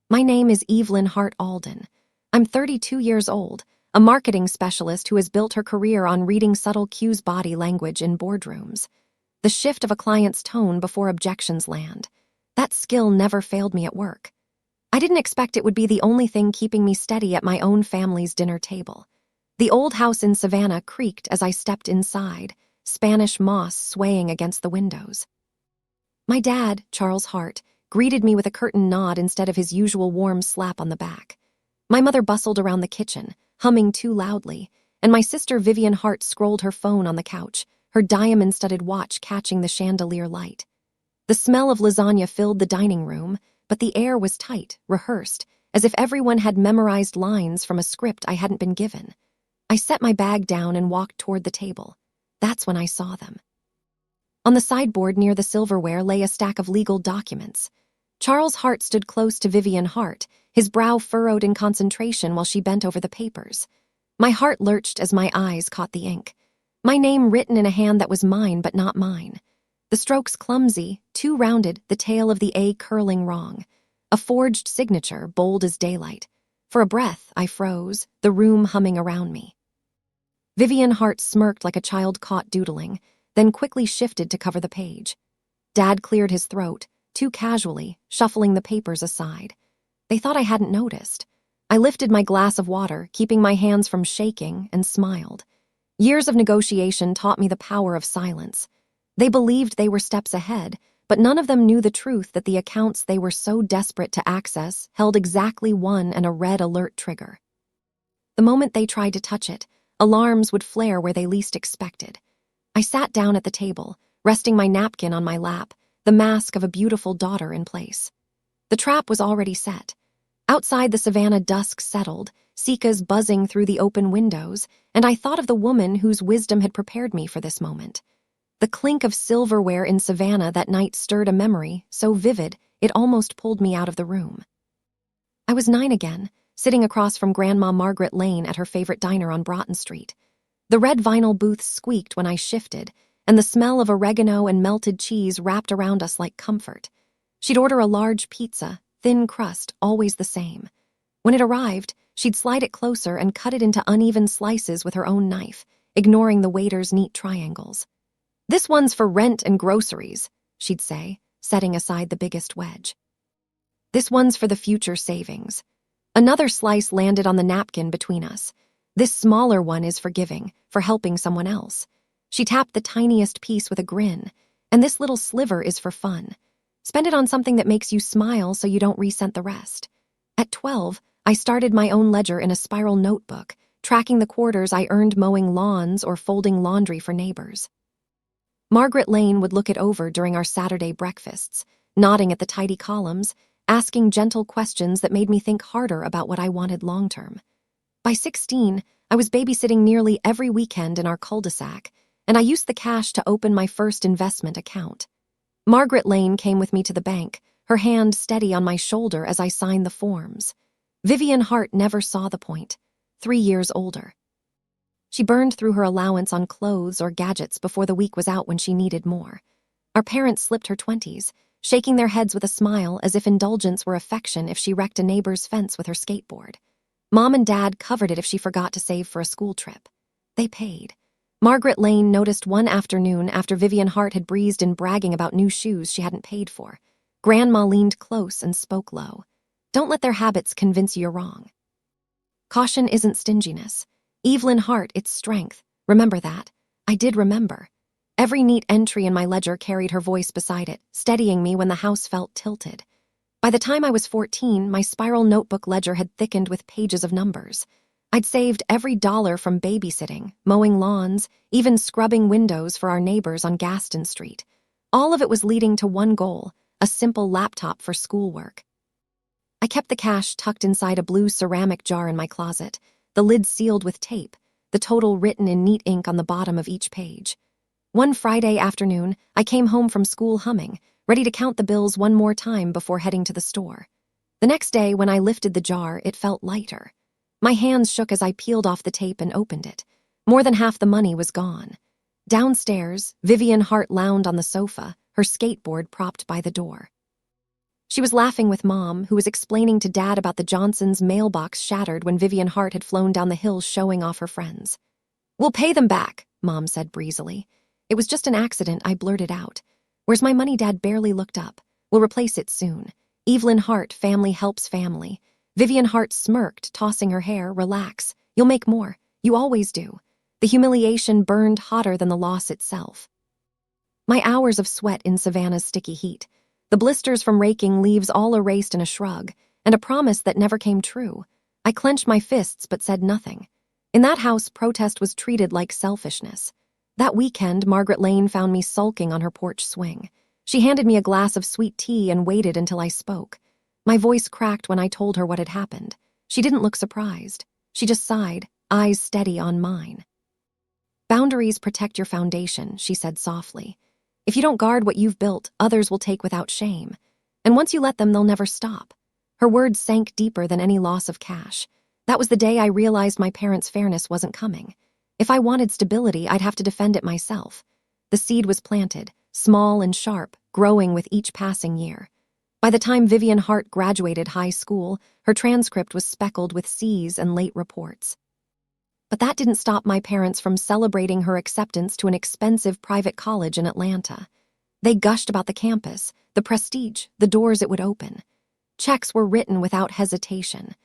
My name is Evelyn Hart Alden. I'm 32 years old, a marketing specialist who has built her career on reading subtle cues body language in boardrooms. The shift of a client's tone before objections land. That skill never failed me at work. I didn't expect it would be the only thing keeping me steady at my own family's dinner table. The old house in Savannah creaked as I stepped inside, Spanish moss swaying against the windows. My dad, Charles Hart, greeted me with a curtain nod instead of his usual warm slap on the back. My mother bustled around the kitchen, humming too loudly, and my sister Vivian Hart scrolled her phone on the couch, her diamond-studded watch catching the chandelier light. The smell of lasagna filled the dining room, but the air was tight, rehearsed, as if everyone had memorized lines from a script I hadn't been given. I set my bag down and walked toward the table. That's when I saw them. On the sideboard near the silverware lay a stack of legal documents. Charles Hart stood close to Vivian Hart, his brow furrowed in concentration while she bent over the papers. My heart lurched as my eyes caught the ink. My name written in a hand that was mine but not mine. The strokes clumsy, too rounded, the tail of the A curling wrong. A forged signature, bold as daylight. For a breath, I froze, the room humming around me. Vivian Hart smirked like a child caught doodling, then quickly shifted to cover the page. Dad cleared his throat, too casually, shuffling the papers aside. They thought I hadn't noticed. I lifted my glass of water, keeping my hands from shaking, and smiled. Years of negotiation taught me the power of silence. They believed they were steps ahead, but none of them knew the truth that the accounts they were so desperate to access held exactly one and a red alert trigger. The moment they tried to touch it, alarms would flare where they least expected. I sat down at the table, resting my napkin on my lap, the mask of a beautiful daughter in place. The trap was already set. Outside, the Savannah dusk settled, cicadas buzzing through the open windows, and I thought of the woman whose wisdom had prepared me for this moment. The clink of silverware in Savannah that night stirred a memory so vivid it almost pulled me out of the room. I was 9 again, sitting across from Grandma Margaret Lane at her favorite diner on Broughton Street. The red vinyl booths squeaked when I shifted, and the smell of oregano and melted cheese wrapped around us like comfort. She'd order a large pizza, thin crust, always the same. When it arrived, she'd slide it closer and cut it into uneven slices with her own knife, ignoring the waiter's neat triangles. "This one's for rent and groceries," she'd say, setting aside the biggest wedge. "This one's for the future savings." Another slice landed on the napkin between us. "This smaller one is for giving, for helping someone else." She tapped the tiniest piece with a grin. "And this little sliver is for fun. Spend it on something that makes you smile so you don't resent the rest." At 12, I started my own ledger in a spiral notebook, tracking the quarters I earned mowing lawns or folding laundry for neighbors. Margaret Lane would look it over during our Saturday breakfasts, nodding at the tidy columns, asking gentle questions that made me think harder about what I wanted long-term. By 16, I was babysitting nearly every weekend in our cul-de-sac, and I used the cash to open my first investment account. Margaret Lane came with me to the bank, her hand steady on my shoulder as I signed the forms. Vivian Hart never saw the point, 3 years older. She burned through her allowance on clothes or gadgets before the week was out when she needed more. Our parents slipped her 20s, shaking their heads with a smile as if indulgence were affection if she wrecked a neighbor's fence with her skateboard. Mom and Dad covered it if she forgot to save for a school trip. They paid. Margaret Lane noticed one afternoon after Vivian Hart had breezed in bragging about new shoes she hadn't paid for. Grandma leaned close and spoke low. "Don't let their habits convince you you're wrong. Caution isn't stinginess. Evelyn Hart, it's strength. Remember that." I did remember. Every neat entry in my ledger carried her voice beside it, steadying me when the house felt tilted. By the time I was 14, my spiral notebook ledger had thickened with pages of numbers. I'd saved every dollar from babysitting, mowing lawns, even scrubbing windows for our neighbors on Gaston Street. All of it was leading to one goal, a simple laptop for schoolwork. I kept the cash tucked inside a blue ceramic jar in my closet, the lid sealed with tape, the total written in neat ink on the bottom of each page. One Friday afternoon, I came home from school humming, ready to count the bills one more time before heading to the store. The next day, when I lifted the jar, it felt lighter. My hands shook as I peeled off the tape and opened it. More than half the money was gone. Downstairs, Vivian Hart lounged on the sofa, her skateboard propped by the door. She was laughing with Mom, who was explaining to Dad about the Johnsons' mailbox shattered when Vivian Hart had flown down the hill showing off her friends. "We'll pay them back," Mom said breezily. "It was just an accident," I blurted out. "Where's my money?" Dad barely looked up. "We'll replace it soon. Evelyn Hart, family helps family." Vivian Hart smirked, tossing her hair. "Relax. You'll make more. You always do." The humiliation burned hotter than the loss itself. My hours of sweat in Savannah's sticky heat, the blisters from raking leaves all erased in a shrug, and a promise that never came true. I clenched my fists but said nothing. In that house, protest was treated like selfishness. That weekend, Margaret Lane found me sulking on her porch swing. She handed me a glass of sweet tea and waited until I spoke. My voice cracked when I told her what had happened. She didn't look surprised. She just sighed, eyes steady on mine. "Boundaries protect your foundation," she said softly. "If you don't guard what you've built, others will take without shame. And once you let them, they'll never stop." Her words sank deeper than any loss of cash. That was the day I realized my parents' fairness wasn't coming. If I wanted stability, I'd have to defend it myself. The seed was planted, small and sharp, growing with each passing year. By the time Vivian Hart graduated high school, her transcript was speckled with C's and late reports. But that didn't stop my parents from celebrating her acceptance to an expensive private college in Atlanta. They gushed about the campus, the prestige, the doors it would open. Checks were written without hesitation.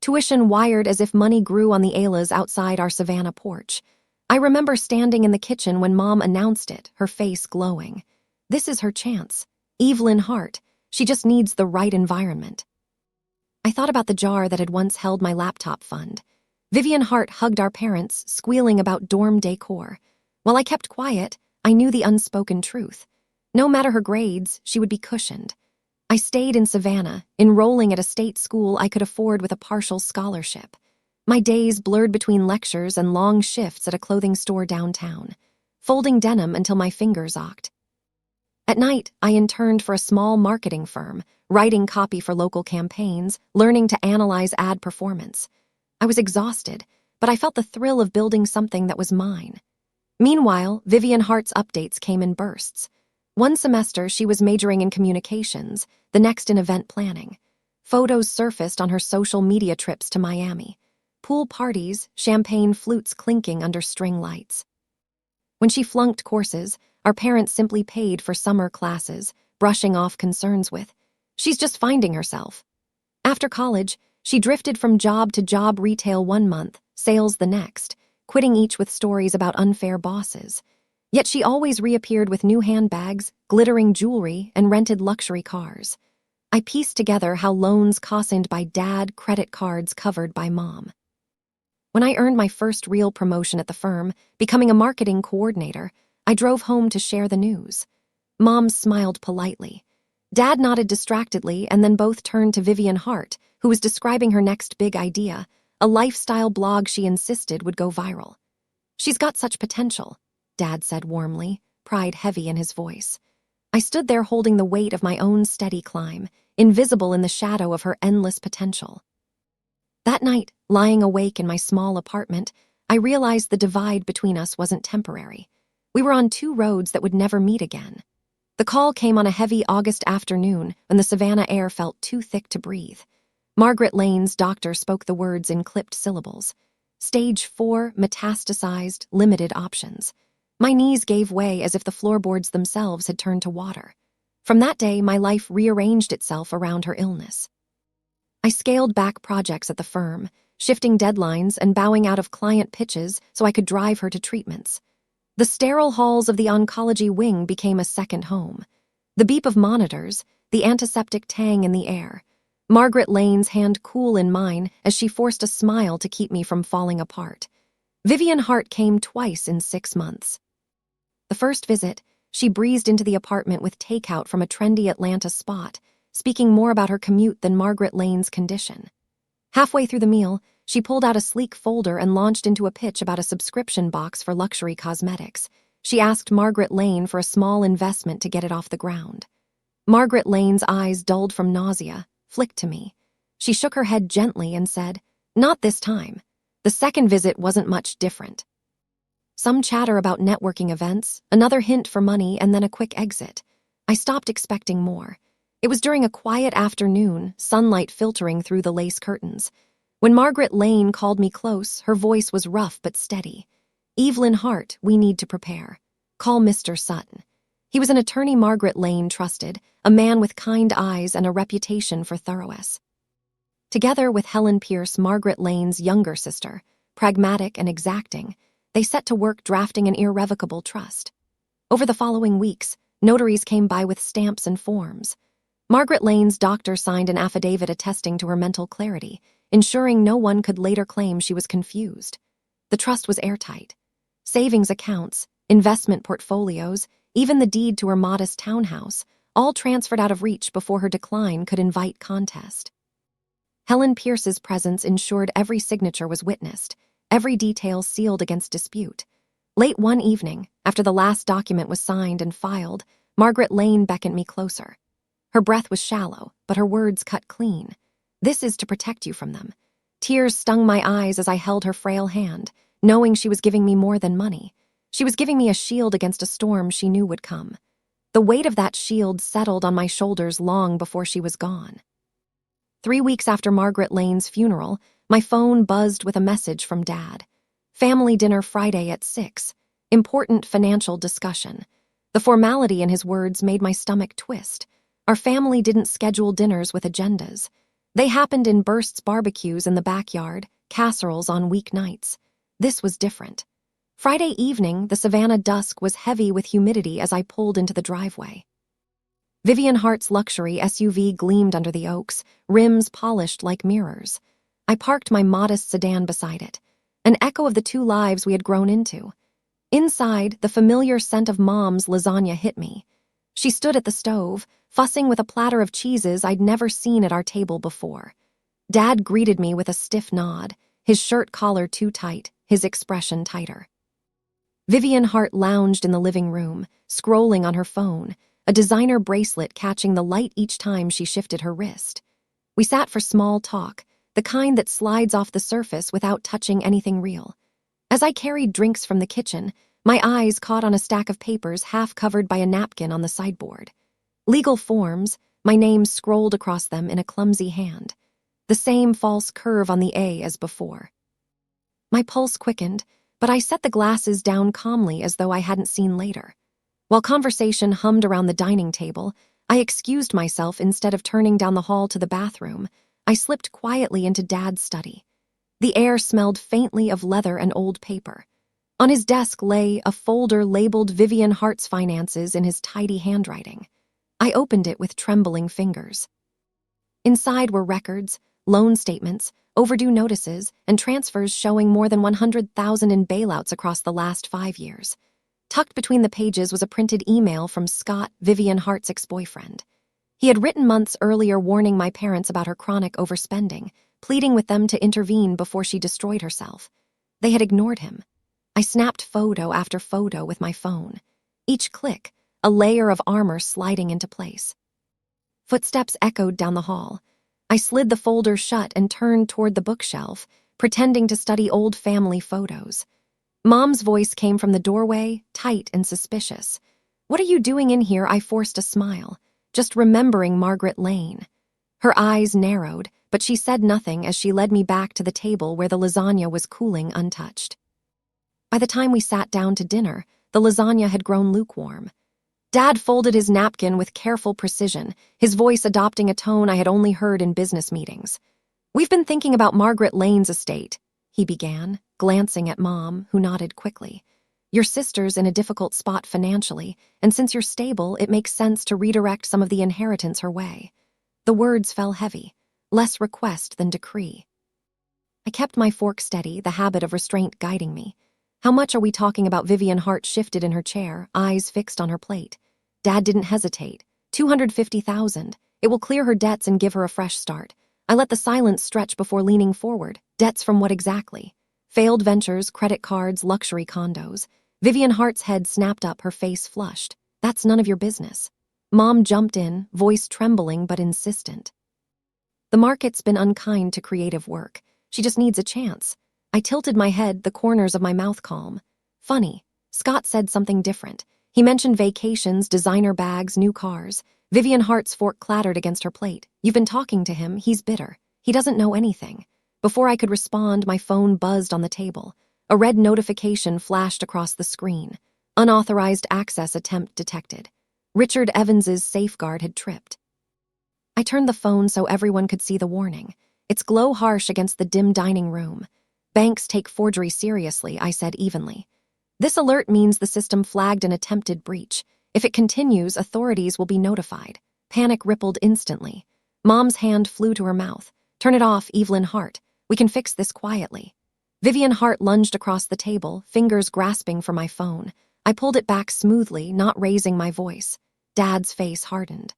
Tuition wired as if money grew on the Aylas outside our Savannah porch. I remember standing in the kitchen when Mom announced it, her face glowing. This is her chance. Evelyn Hart. She just needs the right environment. I thought about the jar that had once held my laptop fund. Vivian Hart hugged our parents, squealing about dorm decor. While I kept quiet, I knew the unspoken truth. No matter her grades, she would be cushioned. I stayed in Savannah, enrolling at a state school I could afford with a partial scholarship. My days blurred between lectures and long shifts at a clothing store downtown, folding denim until my fingers ached. At night, I interned for a small marketing firm, writing copy for local campaigns, learning to analyze ad performance. I was exhausted, but I felt the thrill of building something that was mine. Meanwhile, Vivian Hart's updates came in bursts. One semester, she was majoring in communications, the next in event planning. Photos surfaced on her social media trips to Miami. Pool parties, champagne flutes clinking under string lights. When she flunked courses, our parents simply paid for summer classes, brushing off concerns with, "She's just finding herself." After college, she drifted from job to job, retail one month, sales the next, quitting each with stories about unfair bosses. Yet she always reappeared with new handbags, glittering jewelry, and rented luxury cars. I pieced together how loans cossined by Dad, credit cards covered by Mom. When I earned my first real promotion at the firm, becoming a marketing coordinator, I drove home to share the news. Mom smiled politely. Dad nodded distractedly, and then both turned to Vivian Hart, who was describing her next big idea, a lifestyle blog she insisted would go viral. "She's got such potential," Dad said warmly, pride heavy in his voice. I stood there holding the weight of my own steady climb, invisible in the shadow of her endless potential. That night, lying awake in my small apartment, I realized the divide between us wasn't temporary. We were on two roads that would never meet again. The call came on a heavy August afternoon when the Savannah air felt too thick to breathe. Margaret Lane's doctor spoke the words in clipped syllables. Stage 4, metastasized, limited options. My knees gave way as if the floorboards themselves had turned to water. From that day, my life rearranged itself around her illness. I scaled back projects at the firm, shifting deadlines and bowing out of client pitches so I could drive her to treatments. The sterile halls of the oncology wing became a second home. The beep of monitors, the antiseptic tang in the air. Margaret Lane's hand cool in mine as she forced a smile to keep me from falling apart. Vivian Hart came twice in 6 months. The first visit, she breezed into the apartment with takeout from a trendy Atlanta spot, speaking more about her commute than Margaret Lane's condition. Halfway through the meal, she pulled out a sleek folder and launched into a pitch about a subscription box for luxury cosmetics. She asked Margaret Lane for a small investment to get it off the ground. Margaret Lane's eyes, dulled from nausea, flicked to me. She shook her head gently and said, "Not this time." The second visit wasn't much different. Some chatter about networking events, another hint for money, and then a quick exit. I stopped expecting more. It was during a quiet afternoon, sunlight filtering through the lace curtains. When Margaret Lane called me close, her voice was rough but steady. "Evelyn Hart, we need to prepare. Call Mr. Sutton." He was an attorney Margaret Lane trusted, a man with kind eyes and a reputation for thoroughness. Together with Helen Pierce, Margaret Lane's younger sister, pragmatic and exacting, they set to work drafting an irrevocable trust. Over the following weeks, notaries came by with stamps and forms. Margaret Lane's doctor signed an affidavit attesting to her mental clarity, ensuring no one could later claim she was confused. The trust was airtight. Savings accounts, investment portfolios, even the deed to her modest townhouse, all transferred out of reach before her decline could invite contest. Helen Pierce's presence ensured every signature was witnessed, every detail sealed against dispute. Late one evening, after the last document was signed and filed, Margaret Lane beckoned me closer. Her breath was shallow, but her words cut clean. "This is to protect you from them." Tears stung my eyes as I held her frail hand, knowing she was giving me more than money. She was giving me a shield against a storm she knew would come. The weight of that shield settled on my shoulders long before she was gone. 3 weeks after Margaret Lane's funeral, my phone buzzed with a message from Dad. "Family dinner Friday at 6. Important financial discussion." The formality in his words made my stomach twist. Our family didn't schedule dinners with agendas. They happened in bursts, barbecues in the backyard, casseroles on weeknights. This was different. Friday evening, the Savannah dusk was heavy with humidity as I pulled into the driveway. Vivian Hart's luxury SUV gleamed under the oaks, rims polished like mirrors. I parked my modest sedan beside it, an echo of the two lives we had grown into. Inside, the familiar scent of Mom's lasagna hit me. She stood at the stove, fussing with a platter of cheeses I'd never seen at our table before. Dad greeted me with a stiff nod, his shirt collar too tight, his expression tighter. Vivian Hart lounged in the living room, scrolling on her phone, a designer bracelet catching the light each time she shifted her wrist. We sat for small talk, the kind that slides off the surface without touching anything real. As I carried drinks from the kitchen, my eyes caught on a stack of papers half covered by a napkin on the sideboard. Legal forms, my name scrolled across them in a clumsy hand. The same false curve on the A as before. My pulse quickened, but I set the glasses down calmly as though I hadn't seen later. While conversation hummed around the dining table, I excused myself instead of turning down the hall to the bathroom. I slipped quietly into Dad's study. The air smelled faintly of leather and old paper. On his desk lay a folder labeled Vivian Hart's Finances in his tidy handwriting. I opened it with trembling fingers. Inside were records, loan statements, overdue notices, and transfers showing more than $100,000 in bailouts across the last 5 years. Tucked between the pages was a printed email from Scott, Vivian Hart's ex-boyfriend. He had written months earlier warning my parents about her chronic overspending, pleading with them to intervene before she destroyed herself. They had ignored him. I snapped photo after photo with my phone. Each click, a layer of armor sliding into place. Footsteps echoed down the hall. I slid the folder shut and turned toward the bookshelf, pretending to study old family photos. Mom's voice came from the doorway, tight and suspicious. "What are you doing in here?" I forced a smile, just remembering Margaret Lane. Her eyes narrowed, but she said nothing as she led me back to the table where the lasagna was cooling untouched. By the time we sat down to dinner, the lasagna had grown lukewarm. Dad folded his napkin with careful precision, his voice adopting a tone I had only heard in business meetings. "We've been thinking about Margaret Lane's estate," he began, glancing at Mom, who nodded quickly. "Your sister's in a difficult spot financially, and since you're stable, it makes sense to redirect some of the inheritance her way." The words fell heavy, less request than decree. I kept my fork steady, the habit of restraint guiding me. "How much are we talking about?" Vivian Hart shifted in her chair, eyes fixed on her plate. Dad didn't hesitate. $250,000. It will clear her debts and give her a fresh start. I let the silence stretch before leaning forward. Debts from what exactly? Failed ventures, credit cards, luxury condos. Vivian Hart's head snapped up, her face flushed. "That's none of your business." Mom jumped in, voice trembling but insistent. "The market's been unkind to creative work. She just needs a chance." I tilted my head, the corners of my mouth calm. "Funny, Scott said something different. He mentioned vacations, designer bags, new cars. Vivian Hart's fork clattered against her plate. "You've been talking to him. He's bitter. He doesn't know anything." Before I could respond, my phone buzzed on the table. A red notification flashed across the screen. Unauthorized access attempt detected. Richard Evans's safeguard had tripped. I turned the phone so everyone could see the warning. Its glow harsh against the dim dining room. "Banks take forgery seriously," I said evenly. "This alert means the system flagged an attempted breach. If it continues, authorities will be notified." Panic rippled instantly. Mom's hand flew to her mouth. "Turn it off, Evelyn Hart. We can fix this quietly." Vivian Hart lunged across the table, fingers grasping for my phone. I pulled it back smoothly, not raising my voice. Dad's face hardened.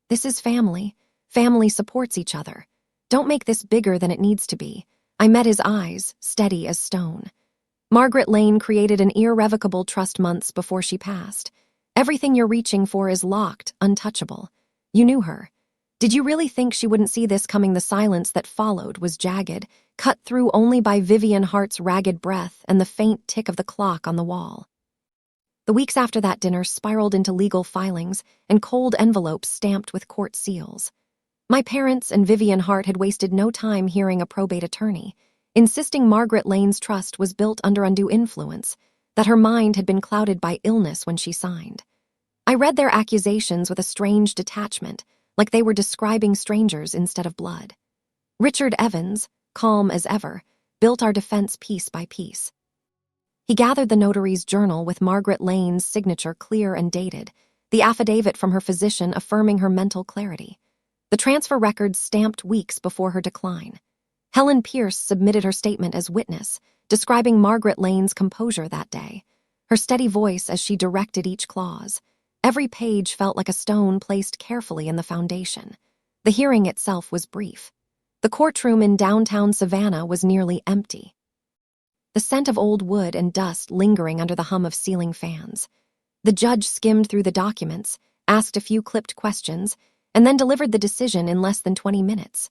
"This is family. Family supports each other. Don't make this bigger than it needs to be." I met his eyes, steady as stone. "Margaret Lane created an irrevocable trust months before she passed. Everything you're reaching for is locked, untouchable. You knew her. Did you really think she wouldn't see this coming?" The silence that followed was jagged, cut through only by Vivian Hart's ragged breath and the faint tick of the clock on the wall. The weeks after that dinner spiraled into legal filings and cold envelopes stamped with court seals. My parents and Vivian Hart had wasted no time hearing a probate attorney, insisting Margaret Lane's trust was built under undue influence, that her mind had been clouded by illness when she signed. I read their accusations with a strange detachment, like they were describing strangers instead of blood. Richard Evans, calm as ever, built our defense piece by piece. He gathered the notary's journal with Margaret Lane's signature clear and dated, the affidavit from her physician affirming her mental clarity, the transfer records stamped weeks before her decline. Helen Pierce submitted her statement as witness, describing Margaret Lane's composure that day, her steady voice as she directed each clause. Every page felt like a stone placed carefully in the foundation. The hearing itself was brief. The courtroom in downtown Savannah was nearly empty. The scent of old wood and dust lingering under the hum of ceiling fans. The judge skimmed through the documents, asked a few clipped questions, and then delivered the decision in less than 20 minutes.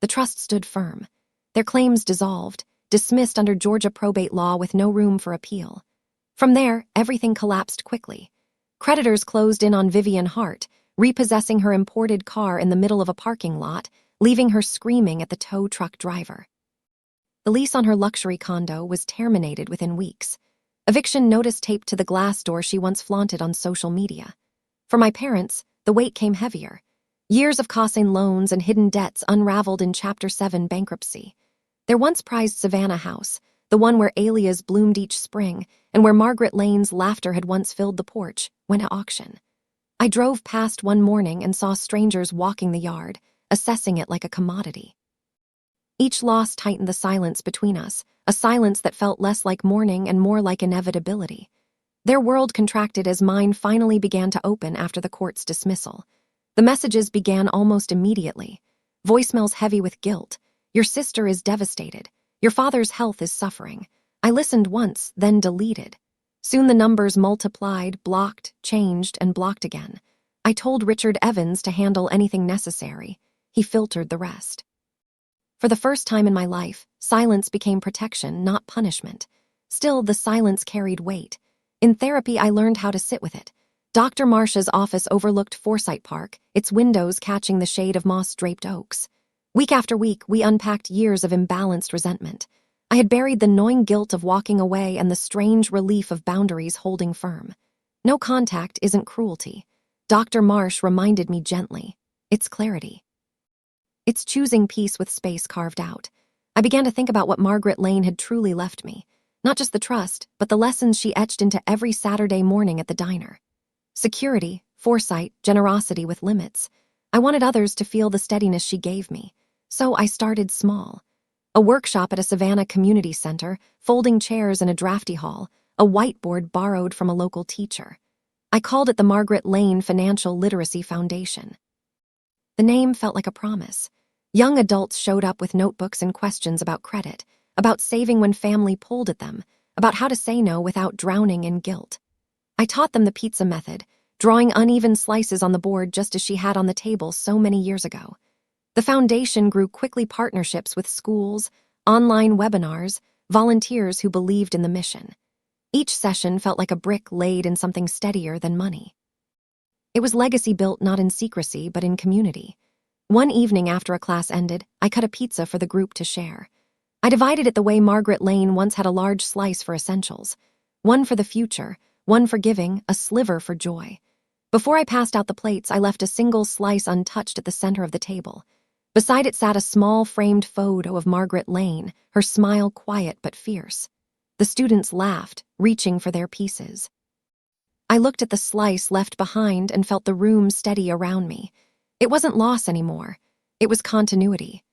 The trust stood firm. Their claims dissolved, dismissed under Georgia probate law with no room for appeal. From there, everything collapsed quickly. Creditors closed in on Vivian Hart, repossessing her imported car in the middle of a parking lot, leaving her screaming at the tow truck driver. The lease on her luxury condo was terminated within weeks. Eviction notice taped to the glass door she once flaunted on social media. For my parents, the weight came heavier. Years of costing loans and hidden debts unraveled in Chapter 7 bankruptcy. Their once prized Savannah house, the one where alias bloomed each spring and where Margaret Lane's laughter had once filled the porch, went to auction. I drove past one morning and saw strangers walking the yard, assessing it like a commodity. Each loss tightened the silence between us, a silence that felt less like mourning and more like inevitability. Their world contracted as mine finally began to open after the court's dismissal. The messages began almost immediately. Voicemails heavy with guilt. "Your sister is devastated. Your father's health is suffering." I listened once, then deleted. Soon the numbers multiplied, blocked, changed, and blocked again. I told Richard Evans to handle anything necessary. He filtered the rest. For the first time in my life, silence became protection, not punishment. Still, the silence carried weight. In therapy, I learned how to sit with it. Dr. Marsh's office overlooked Forsyth Park, its windows catching the shade of moss-draped oaks. Week after week, we unpacked years of imbalanced resentment. I had buried the gnawing guilt of walking away and the strange relief of boundaries holding firm. No contact isn't cruelty. Dr. Marsh reminded me gently. It's clarity. It's choosing peace with space carved out. I began to think about what Margaret Lane had truly left me. Not just the trust, but the lessons she etched into every Saturday morning at the diner. Security, foresight, generosity with limits. I wanted others to feel the steadiness she gave me. So I started small. A workshop at a Savannah community center, folding chairs in a drafty hall, a whiteboard borrowed from a local teacher. I called it the Margaret Lane Financial Literacy Foundation. The name felt like a promise. Young adults showed up with notebooks and questions about credit, about saving when family pulled at them, about how to say no without drowning in guilt. I taught them the pizza method, drawing uneven slices on the board just as she had on the table so many years ago. The foundation grew quickly partnerships with schools, online webinars, volunteers who believed in the mission. Each session felt like a brick laid in something steadier than money. It was legacy built not in secrecy, but in community. One evening after a class ended, I cut a pizza for the group to share. I divided it the way Margaret Lane once had a large slice for essentials. One for the future, one for giving, a sliver for joy. Before I passed out the plates, I left a single slice untouched at the center of the table. Beside it sat a small framed photo of Margaret Lane, her smile quiet but fierce. The students laughed, reaching for their pieces. I looked at the slice left behind and felt the room steady around me. It wasn't loss anymore. It was continuity.